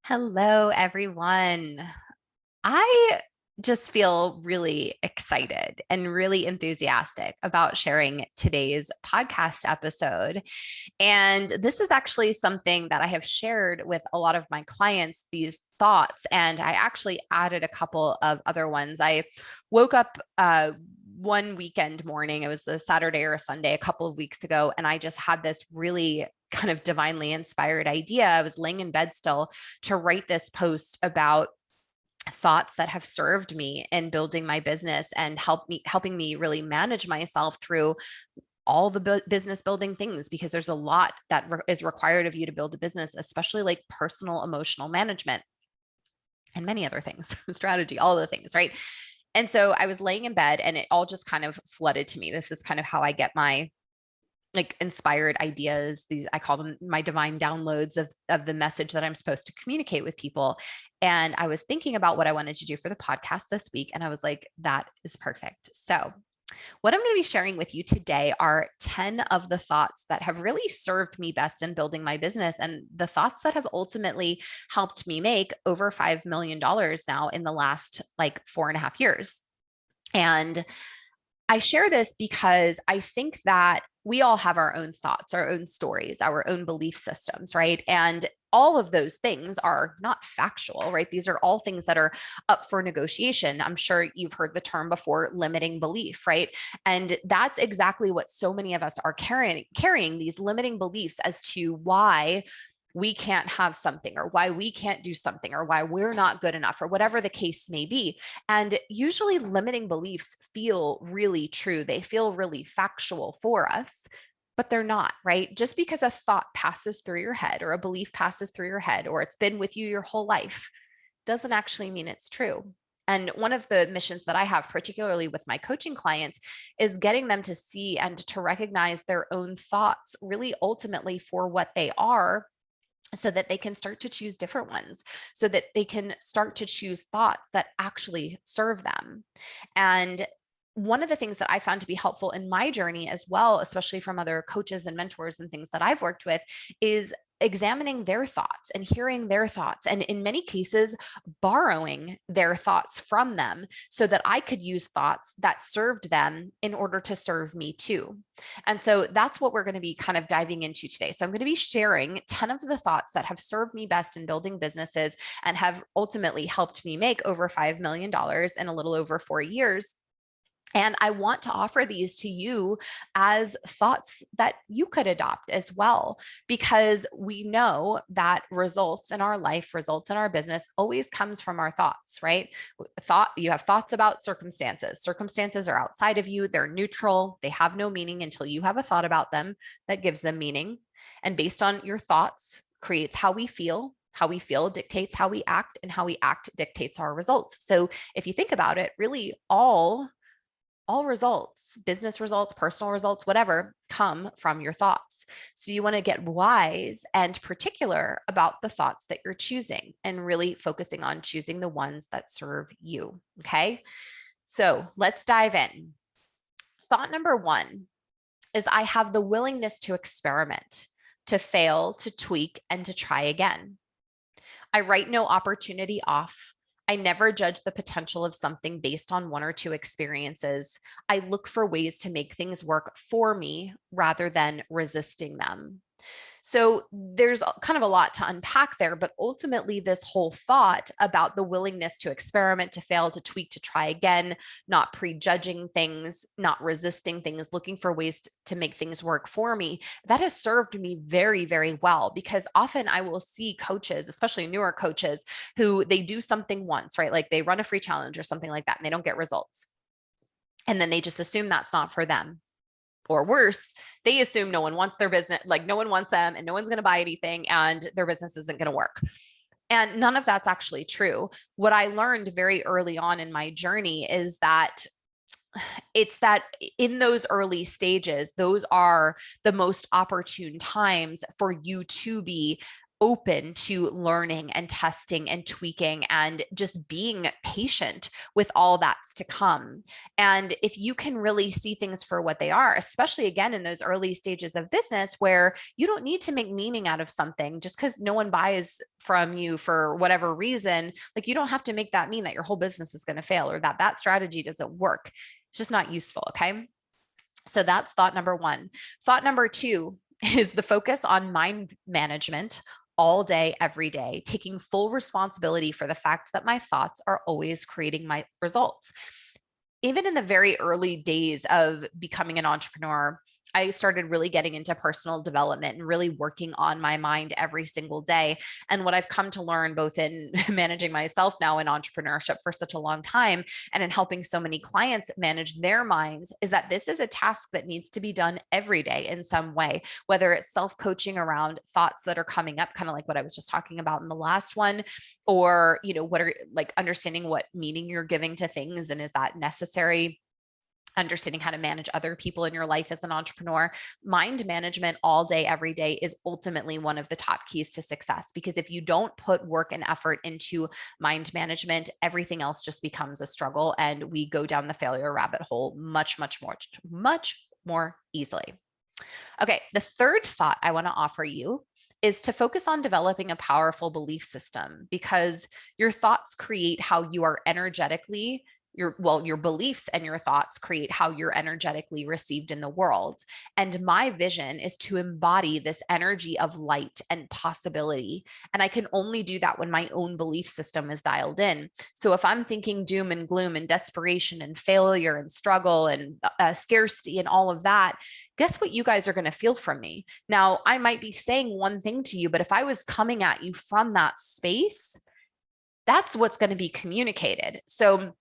Hello, everyone. I just feel really excited and really enthusiastic about sharing today's podcast episode. And this is actually something that I have shared with a lot of my clients, these thoughts, and I actually added a couple of other ones. I woke up one weekend morning, it was a Saturday or a Sunday a couple of weeks ago, and I just had this really kind of divinely inspired idea. I was laying in bed still to write this post about thoughts that have served me in building my business and helping me really manage myself through all the business building things, because there's a lot that is required of you to build a business, especially like personal emotional management and many other things, strategy, all the things, right? And so I was laying in bed and it all just kind of flooded to me. This is kind of how I get my like inspired ideas. These, I call them my divine downloads of the message that I'm supposed to communicate with people. And I was thinking about what I wanted to do for the podcast this week. And I was like, that is perfect. So what I'm going to be sharing with you today are 10 of the thoughts that have really served me best in building my business, and the thoughts that have ultimately helped me make over $5 million now in the last like 4.5 years. And I share this because I think that we all have our own thoughts, our own stories, our own belief systems, right? And all of those things are not factual, right? These are all things that are up for negotiation. I'm sure you've heard the term before, limiting belief, right? And that's exactly what so many of us are carrying these limiting beliefs as to why we can't have something, or why we can't do something, or why we're not good enough, or whatever the case may be. And usually limiting beliefs feel really true. They feel really factual for us, but they're not, right? Just because a thought passes through your head, or a belief passes through your head, or it's been with you your whole life, doesn't actually mean it's true. And one of the missions that I have, particularly with my coaching clients, is getting them to see and to recognize their own thoughts really ultimately for what they are, so that they can start to choose different ones, so that they can start to choose thoughts that actually serve them. And one of the things that I found to be helpful in my journey as well, especially from other coaches and mentors and things that I've worked with, is examining their thoughts and hearing their thoughts, and in many cases, borrowing their thoughts from them so that I could use thoughts that served them in order to serve me too. And so that's what we're going to be kind of diving into today. So I'm going to be sharing 10 of the thoughts that have served me best in building businesses and have ultimately helped me make over $5 million in a little over 4 years. And I want to offer these to you as thoughts that you could adopt as well, because we know that results in our life, results in our business always comes from our thoughts, right? You have thoughts about circumstances. Circumstances are outside of you. They're neutral. They have no meaning until you have a thought about them that gives them meaning. And based on your thoughts creates how we feel. How we feel dictates how we act, and how we act dictates our results. So if you think about it, really all results, business results, personal results, whatever, come from your thoughts. So you want to get wise and particular about the thoughts that you're choosing, and really focusing on choosing the ones that serve you. Okay. So let's dive in. Thought number one is, I have the willingness to experiment, to fail, to tweak, and to try again. I write no opportunity off. I never judge the potential of something based on one or two experiences. I look for ways to make things work for me rather than resisting them. So there's kind of a lot to unpack there, but ultimately, this whole thought about the willingness to experiment, to fail, to tweak, to try again, not prejudging things, not resisting things, looking for ways to make things work for me, that has served me very, very well. Because often I will see coaches, especially newer coaches, who they do something once, right? Like they run a free challenge or something like that, and they don't get results. And then they just assume that's not for them. Or worse, they assume no one wants their business, like no one wants them, and no one's going to buy anything, and their business isn't going to work. And none of that's actually true. What I learned very early on in my journey is that it's that in those early stages, those are the most opportune times for you to be open to learning and testing and tweaking and just being patient with all that's to come. And if you can really see things for what they are, especially again in those early stages of business where you don't need to make meaning out of something just because no one buys from you for whatever reason, like you don't have to make that mean that your whole business is going to fail or that that strategy doesn't work. It's just not useful. Okay. So that's thought number one. Thought number two is the focus on mind management all day, every day, taking full responsibility for the fact that my thoughts are always creating my results. Even in the very early days of becoming an entrepreneur, I started really getting into personal development and really working on my mind every single day. And what I've come to learn, both in managing myself now in entrepreneurship for such a long time and in helping so many clients manage their minds, is that this is a task that needs to be done every day in some way, whether it's self-coaching around thoughts that are coming up, kind of like what I was just talking about in the last one, or, what are like understanding what meaning you're giving to things and is that necessary? Understanding how to manage other people in your life as an entrepreneur. Mind management all day, every day is ultimately one of the top keys to success, because if you don't put work and effort into mind management, everything else just becomes a struggle and we go down the failure rabbit hole much more easily. Okay, the third thought I want to offer you is to focus on developing a powerful belief system, because your thoughts create how you are energetically your beliefs and your thoughts create how you're energetically received in the world. And my vision is to embody this energy of light and possibility. And I can only do that when my own belief system is dialed in. So if I'm thinking doom and gloom and desperation and failure and struggle and scarcity and all of that, guess what you guys are going to feel from me? Now, I might be saying one thing to you, but if I was coming at you from that space, that's what's going to be communicated. So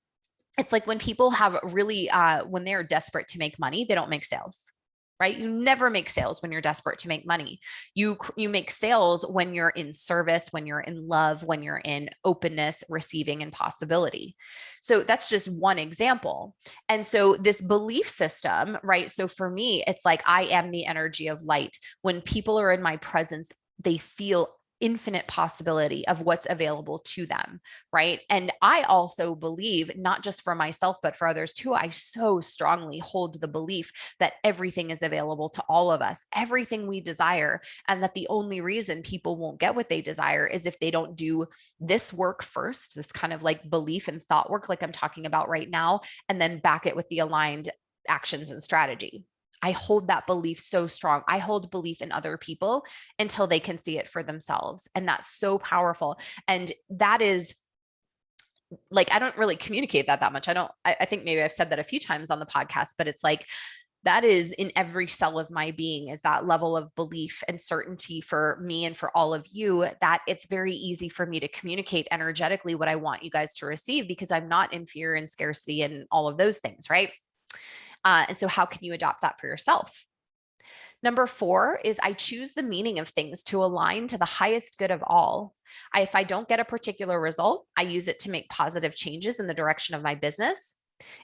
it's like when people have really, when they're desperate to make money, they don't make sales, right? You never make sales when you're desperate to make money. You make sales when you're in service, when you're in love, when you're in openness, receiving, and possibility. So that's just one example. And so this belief system, right? So for me, it's like I am the energy of light. When people are in my presence, they feel infinite possibility of what's available to them, right? And I also believe, not just for myself, but for others too, I so strongly hold the belief that everything is available to all of us, everything we desire, and that the only reason people won't get what they desire is if they don't do this work first, this kind of like belief and thought work, like I'm talking about right now, and then back it with the aligned actions and strategy. I hold that belief so strong. I hold belief in other people until they can see it for themselves. And that's so powerful. And that is like, I don't really communicate that much. I think maybe I've said that a few times on the podcast, but it's like, that is in every cell of my being, is that level of belief and certainty for me and for all of you, that it's very easy for me to communicate energetically what I want you guys to receive, because I'm not in fear and scarcity and all of those things, right? And so how can you adopt that for yourself? Number 4 is I choose the meaning of things to align to the highest good of all. If I don't get a particular result, I use it to make positive changes in the direction of my business.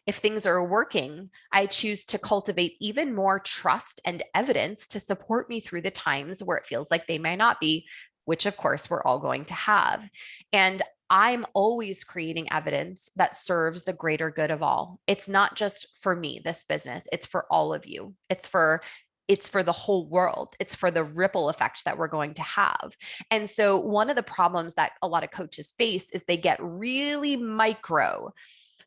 If things are working, I choose to cultivate even more trust and evidence to support me through the times where it feels like they may not be, which of course we're all going to have. And I'm always creating evidence that serves the greater good of all. It's not just for me, this business, it's for all of you. It's for the whole world. It's for the ripple effect that we're going to have. And so one of the problems that a lot of coaches face is they get really micro.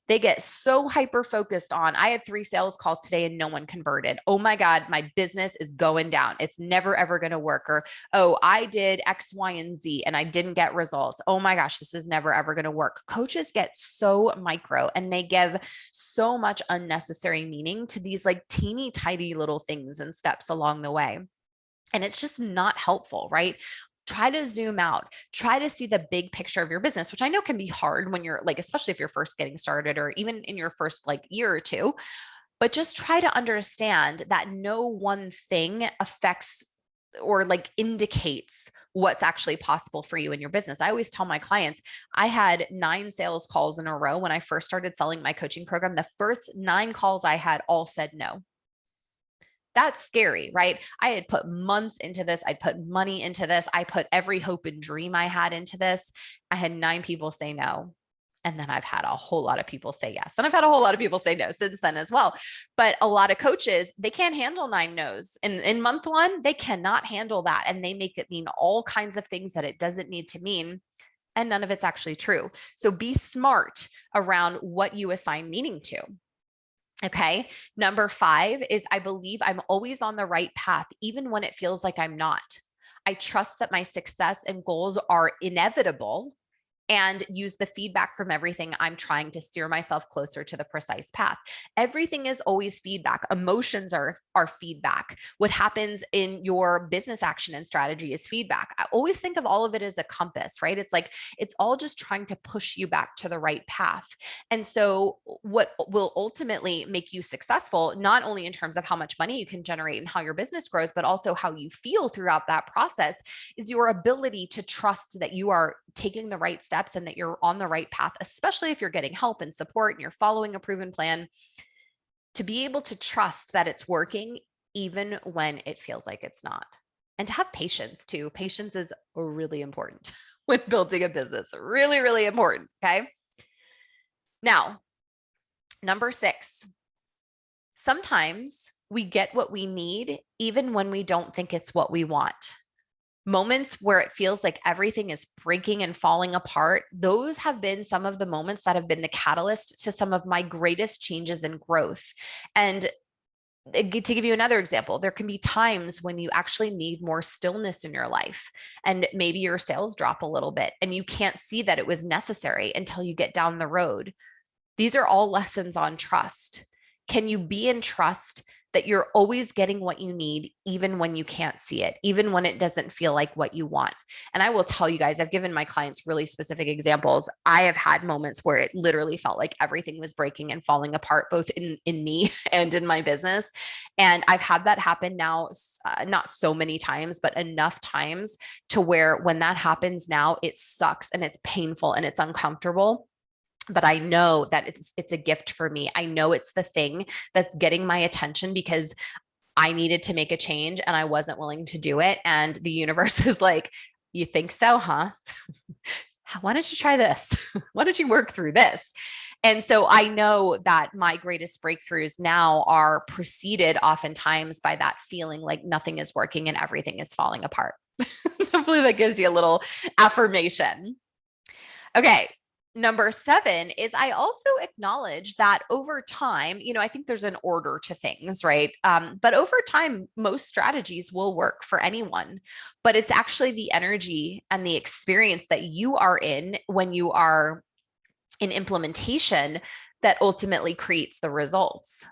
They get so hyper focused on, I had 3 sales calls today and no one converted. Oh my God, my business is going down. It's never, ever going to work. Or, oh, I did X, Y, and Z and I didn't get results. Oh my gosh, this is never, ever going to work. Coaches get so micro and they give so much unnecessary meaning to these like teeny tiny little things and steps along the way. And it's just not helpful, right? Try to zoom out, try to see the big picture of your business, which I know can be hard when you're like, especially if you're first getting started or even in your first like year or two, but just try to understand that no one thing affects or like indicates what's actually possible for you in your business. I always tell my clients, I had 9 sales calls in a row when I first started selling my coaching program. The first 9 calls I had all said no. That's scary, right? I had put months into this. I'd put money into this. I put every hope and dream I had into this. I had 9 people say no. And then I've had a whole lot of people say yes. And I've had a whole lot of people say no since then as well. But a lot of coaches, they can't handle 9 no's. In month 1, they cannot handle that. And they make it mean all kinds of things that it doesn't need to mean. And none of it's actually true. So be smart around what you assign meaning to. Okay. Number 5 is I believe I'm always on the right path, even when it feels like I'm not. I trust that my success and goals are inevitable and use the feedback from everything I'm trying to steer myself closer to the precise path. Everything is always feedback. Emotions are feedback. What happens in your business action and strategy is feedback. I always think of all of it as a compass, right? It's like, it's all just trying to push you back to the right path. And so what will ultimately make you successful, not only in terms of how much money you can generate and how your business grows, but also how you feel throughout that process, is your ability to trust that you are taking the right steps and that you're on the right path, especially if you're getting help and support and you're following a proven plan, to be able to trust that it's working even when it feels like it's not. And to have patience too. Patience is really important when building a business. Really, really important. Okay. Now, number 6, sometimes we get what we need even when we don't think it's what we want. Moments where it feels like everything is breaking and falling apart, those have been some of the moments that have been the catalyst to some of my greatest changes and growth. And to give you another example, there can be times when you actually need more stillness in your life, and maybe your sales drop a little bit and you can't see that it was necessary until you get down the road. These are all lessons on trust. Can you be in trust that you're always getting what you need, even when you can't see it, even when it doesn't feel like what you want? And I will tell you guys, I've given my clients really specific examples. I have had moments where it literally felt like everything was breaking and falling apart, both in me and in my business. And I've had that happen now, not so many times, but enough times to where when that happens now, it sucks and it's painful and it's uncomfortable. But I know that it's a gift for me. I know it's the thing that's getting my attention because I needed to make a change and I wasn't willing to do it. And the universe is like, you think so, huh? Why don't you try this? Why don't you work through this? And so I know that my greatest breakthroughs now are preceded oftentimes by that feeling like nothing is working and everything is falling apart. Hopefully that gives you a little affirmation. Okay. Number 7 is I also acknowledge that over time, I think there's an order to things, right? But over time, most strategies will work for anyone, but it's actually the energy and the experience that you are in when you are in implementation that ultimately creates the results.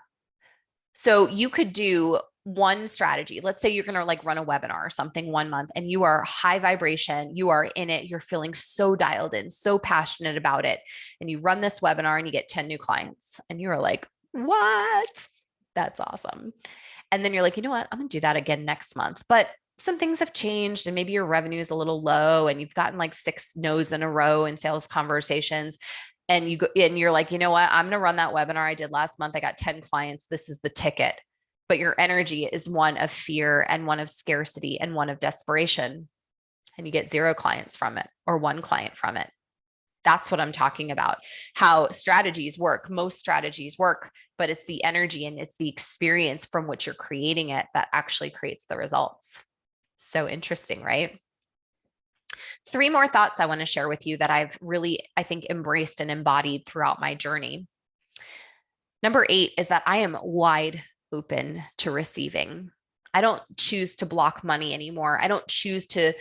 So you could do one strategy. Let's say you're going to like run a webinar or something 1 month and you are high vibration, you are in it, you're feeling so dialed in, so passionate about it. And you run this webinar and you get 10 new clients and you're like, what? That's awesome. And then you're like, you know what? I'm going to do that again next month. But some things have changed and maybe your revenue is a little low and you've gotten like 6 no's in a row in sales conversations. And you're like, you know what? I'm going to run that webinar I did last month. I got 10 clients. This is the ticket. But your energy is one of fear and one of scarcity and one of desperation. And you get 0 clients from it or 1 client from it. That's what I'm talking about. How strategies work. Most strategies work, but it's the energy and it's the experience from which you're creating it that actually creates the results. So interesting, right? 3 more thoughts I want to share with you that I've really, I think, embraced and embodied throughout my journey. Number 8 is that I am wide open to receiving. I don't choose to block money anymore. I don't choose to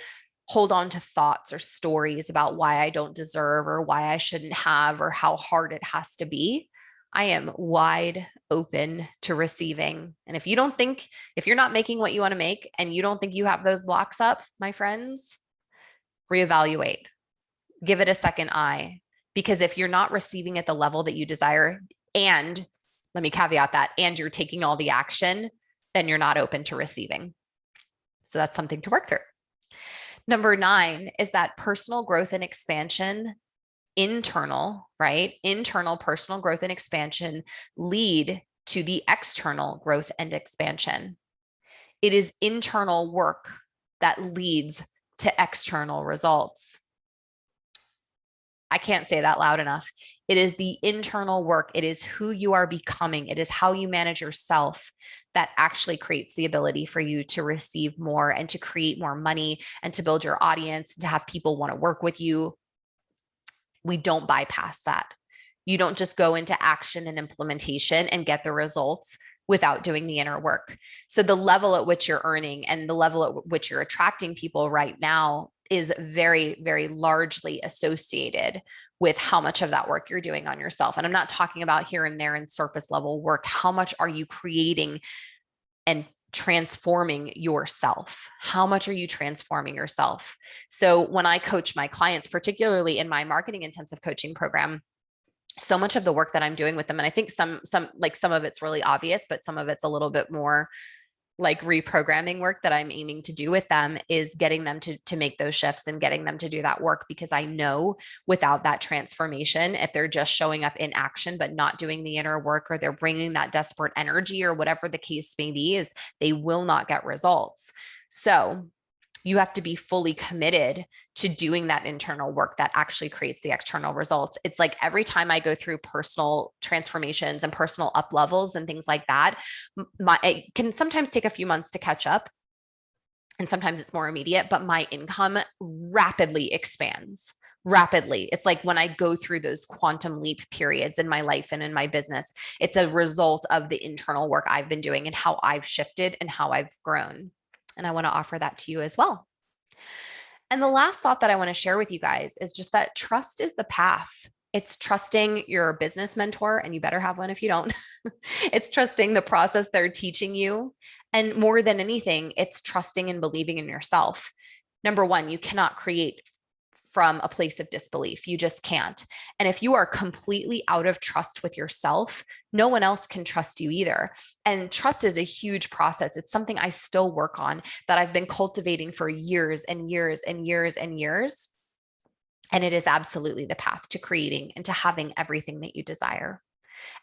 hold on to thoughts or stories about why I don't deserve or why I shouldn't have or how hard it has to be. I am wide open to receiving. And if you're not making what you want to make and you don't think you have those blocks up, my friends, reevaluate, give it a second eye. Because if you're not receiving at the level that you desire, and let me caveat that, and you're taking all the action, then you're not open to receiving. So that's something to work through. Number 9 is that personal growth and expansion, internal, right? Internal personal growth and expansion lead to the external growth and expansion. It is internal work that leads to external results. I can't say that loud enough. It is the internal work. It is who you are becoming. It is how you manage yourself that actually creates the ability for you to receive more and to create more money and to build your audience, to have people want to work with you. We don't bypass that. You don't just go into action and implementation and get the results without doing the inner work. So the level at which you're earning and the level at which you're attracting people right now is very, very largely associated with how much of that work you're doing on yourself. And I'm not talking about here and there and surface level work. How much are you creating and transforming yourself? How much are you transforming yourself? So when I coach my clients, particularly in my marketing intensive coaching program, so much of the work that I'm doing with them, and I think some of it's really obvious, but some of it's a little bit more like reprogramming work that I'm aiming to do with them, is getting them to make those shifts and getting them to do that work, because I know without that transformation, if they're just showing up in action but not doing the inner work, or they're bringing that desperate energy or whatever the case may be, is they will not get results. So you have to be fully committed to doing that internal work that actually creates the external results. It's like every time I go through personal transformations and personal up levels and things like that, it can sometimes take a few months to catch up. And sometimes it's more immediate, but my income rapidly expands. Rapidly. It's like when I go through those quantum leap periods in my life and in my business, it's a result of the internal work I've been doing and how I've shifted and how I've grown. And I want to offer that to you as well. And the last thought that I want to share with you guys is just that trust is the path. It's trusting your business mentor, and you better have one if you don't. It's trusting the process they're teaching you. And more than anything, it's trusting and believing in yourself. Number one, you cannot create from a place of disbelief. You just can't. And if you are completely out of trust with yourself, no one else can trust you either. And trust is a huge process. It's something I still work on, that I've been cultivating for years and years and years and years. And it is absolutely the path to creating and to having everything that you desire.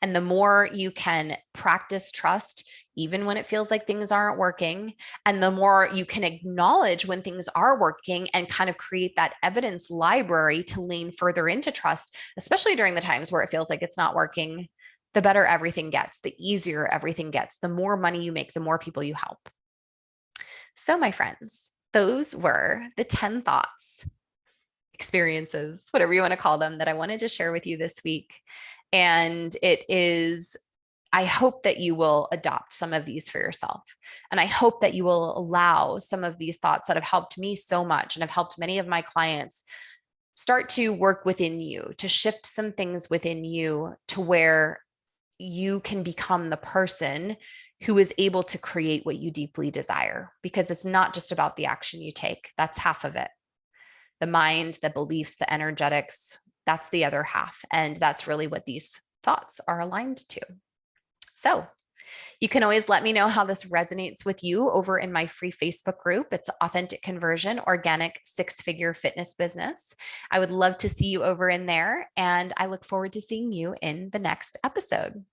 And the more you can practice trust, even when it feels like things aren't working, and the more you can acknowledge when things are working and kind of create that evidence library to lean further into trust, especially during the times where it feels like it's not working, the better everything gets, the easier everything gets, the more money you make, the more people you help. So, my friends, those were the 10 thoughts, experiences, whatever you want to call them, that I wanted to share with you this week. And I hope that you will adopt some of these for yourself. And I hope that you will allow some of these thoughts that have helped me so much and have helped many of my clients start to work within you, to shift some things within you to where you can become the person who is able to create what you deeply desire. Because it's not just about the action you take. That's half of it. The mind, the beliefs, the energetics, that's the other half. And that's really what these thoughts are aligned to. So you can always let me know how this resonates with you over in my free Facebook group. It's Authentic Conversion, Organic Six-Figure Fitness Business. I would love to see you over in there. And I look forward to seeing you in the next episode.